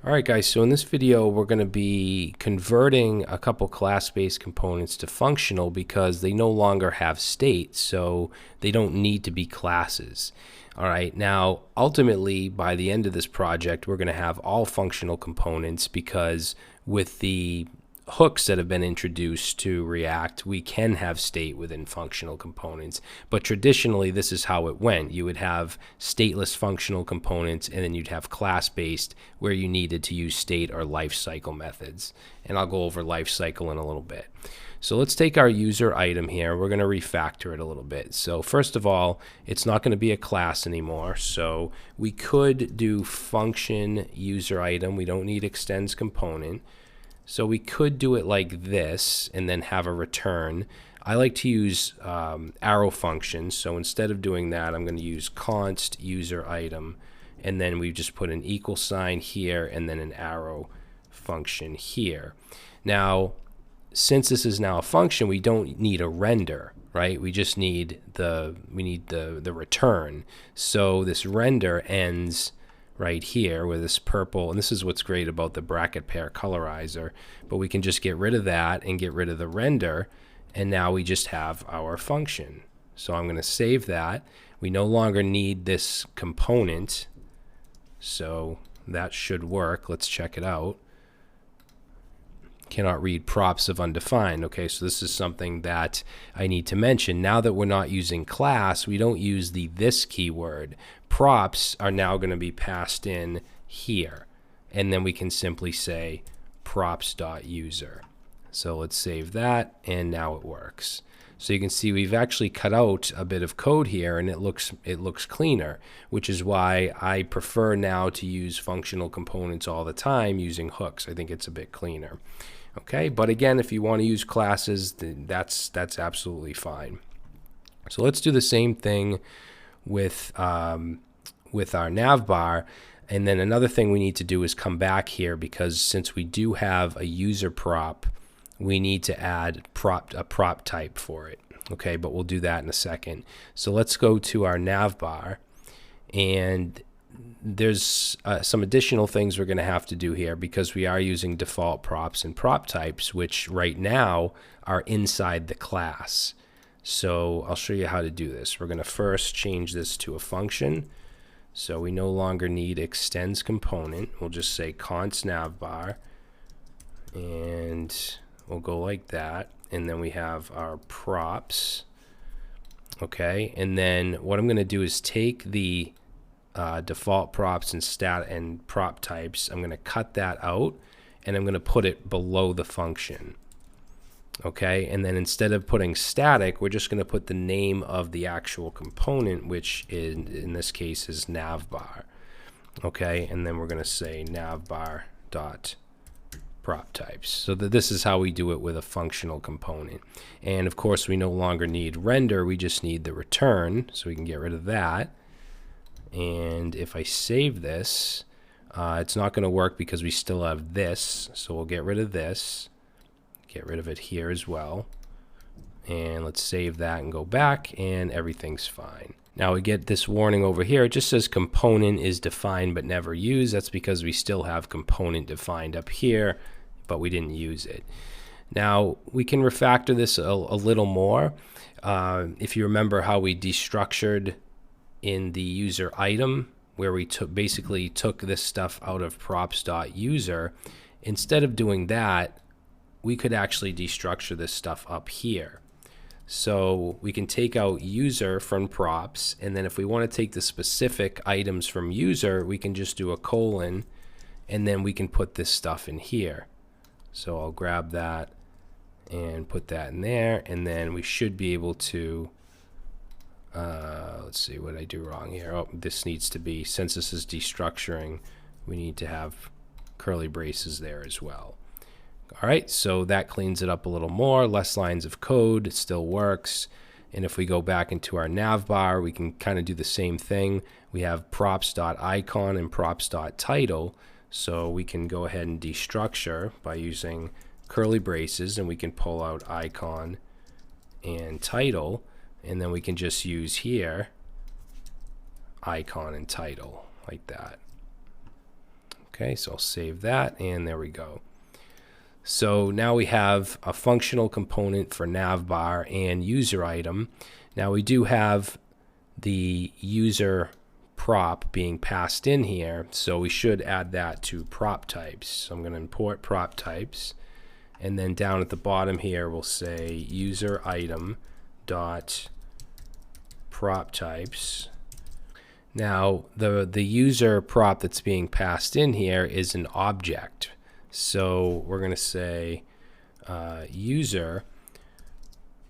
Alright guys, so in this video we're going to be converting a couple class-based components to functional because they no longer have state, so they don't need to be classes. Alright, now ultimately by the end of this project we're going to have all functional components because with the hooks that have been introduced to React, we can have state within functional components. But traditionally, this is how it went. You would have stateless functional components, and then you'd have class-based where you needed to use state or lifecycle methods. And I'll go over lifecycle in a little bit. So let's take our user item here. We're going to refactor it a little bit. So first of all, it's not going to be a class anymore. So we could do function user item. We don't need extends component. So we could do it like this and then have a return. I like to use arrow functions. So instead of doing that, I'm going to use const user item. And then we just put an equal sign here and then an arrow function here. Now, since this is now a function, we don't need a render, right? We just need the return. So this render ends right here with this purple, and this is what's great about the bracket pair colorizer, but we can just get rid of that and get rid of the render, and now we just have our function. So I'm going to save that. We no longer need this component, so that should work. Let's check it out. Cannot read props of undefined. Okay, so this is something that I need to mention. Now that we're not using class, we don't use the this keyword. Props are now going to be passed in here, and then we can simply say props.user. So let's save that, and now it works. So you can see we've actually cut out a bit of code here, and it looks cleaner, which is why I prefer now to use functional components all the time using hooks. I think it's a bit cleaner. Okay, but again, if you want to use classes, then that's absolutely fine. So let's do the same thing with our navbar. And then another thing we need to do is come back here, because since we do have a user prop, we need to add a prop type for it. Okay, but we'll do that in a second. So let's go to our navbar, and there's some additional things we're going to have to do here because we are using default props and prop types, which right now are inside the class. So I'll show you how to do this. We're going to first change this to a function. So we no longer need extends component. We'll just say const navbar, and we'll go like that. And then we have our props. Okay, and then what I'm going to do is take the default props and stat and prop types. I'm going to cut that out, and I'm going to put it below the function. Okay, and then instead of putting static, we're just going to put the name of the actual component, which in this case is navbar. Okay, and then we're going to say navbar dot prop types. So this is how we do it with a functional component. And of course, we no longer need render, we just need the return, so we can get rid of that. And if I save this, it's not going to work because we still have this, so we'll get rid of this. Get rid of it here as well, and let's save that and go back, and everything's fine. Now we get this warning over here. It just says component is defined but never used. That's because we still have component defined up here, but we didn't use it. Now we can refactor this a little more. If you remember how we destructured in the user item, where we basically took this stuff out of props.user, instead of doing that, we could actually destructure this stuff up here. So we can take out user from props, and then if we want to take the specific items from user, we can just do a colon, and then we can put this stuff in here. So I'll grab that and put that in there, and then we should be able to let's see what I do wrong here. Oh, this needs to be, since this is destructuring, we need to have curly braces there as well. All right, so that cleans it up a little more, less lines of code, it still works. And if we go back into our navbar, we can kind of do the same thing. We have props.icon and props.title, so we can go ahead and destructure by using curly braces, and we can pull out icon and title, and then we can just use here icon and title like that. Okay, so I'll save that, and there we go. So now we have a functional component for navbar and user item. Now we do have the user prop being passed in here, so we should add that to prop types. So I'm going to import prop types, and then down at the bottom here we'll say user item dot prop types. Now the user prop that's being passed in here is an object, so we're going to say user,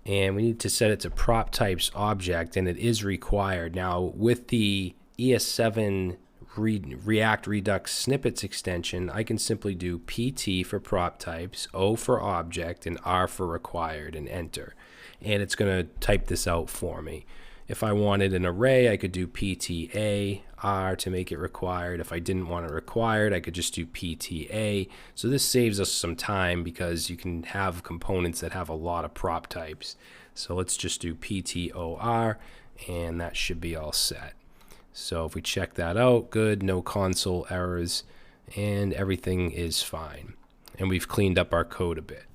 and we need to set it to prop types object, and it is required. Now with the ES7 React Redux snippets extension, I can simply do PT for prop types, O for object, and R for required, and enter. And it's going to type this out for me. If I wanted an array, I could do PTA R to make it required. If I didn't want it required, I could just do PTA. So this saves us some time because you can have components that have a lot of prop types. So let's just do PTOR, and that should be all set. So if we check that out, good, no console errors, and everything is fine. And we've cleaned up our code a bit.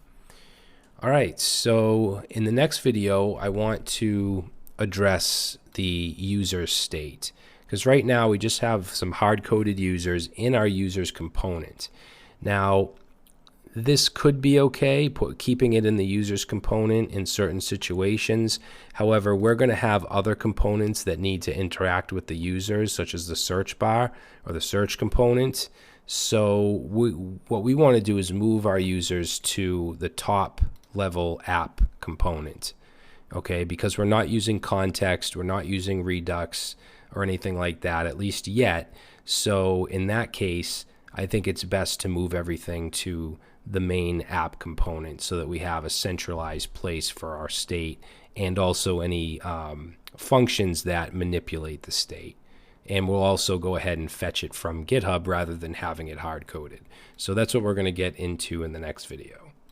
All right, so in the next video, I want to address the user state, because right now we just have some hard-coded users in our users component. Now this could be okay, keeping it in the users component in certain situations. However, we're going to have other components that need to interact with the users, such as the search bar or the search component. So what we want to do is move our users to the top level app component. Okay, because we're not using context, we're not using Redux or anything like that, at least yet. So in that case, I think it's best to move everything to the main app component so that we have a centralized place for our state and also any functions that manipulate the state. And we'll also go ahead and fetch it from GitHub rather than having it hard-coded. So that's what we're going to get into in the next video.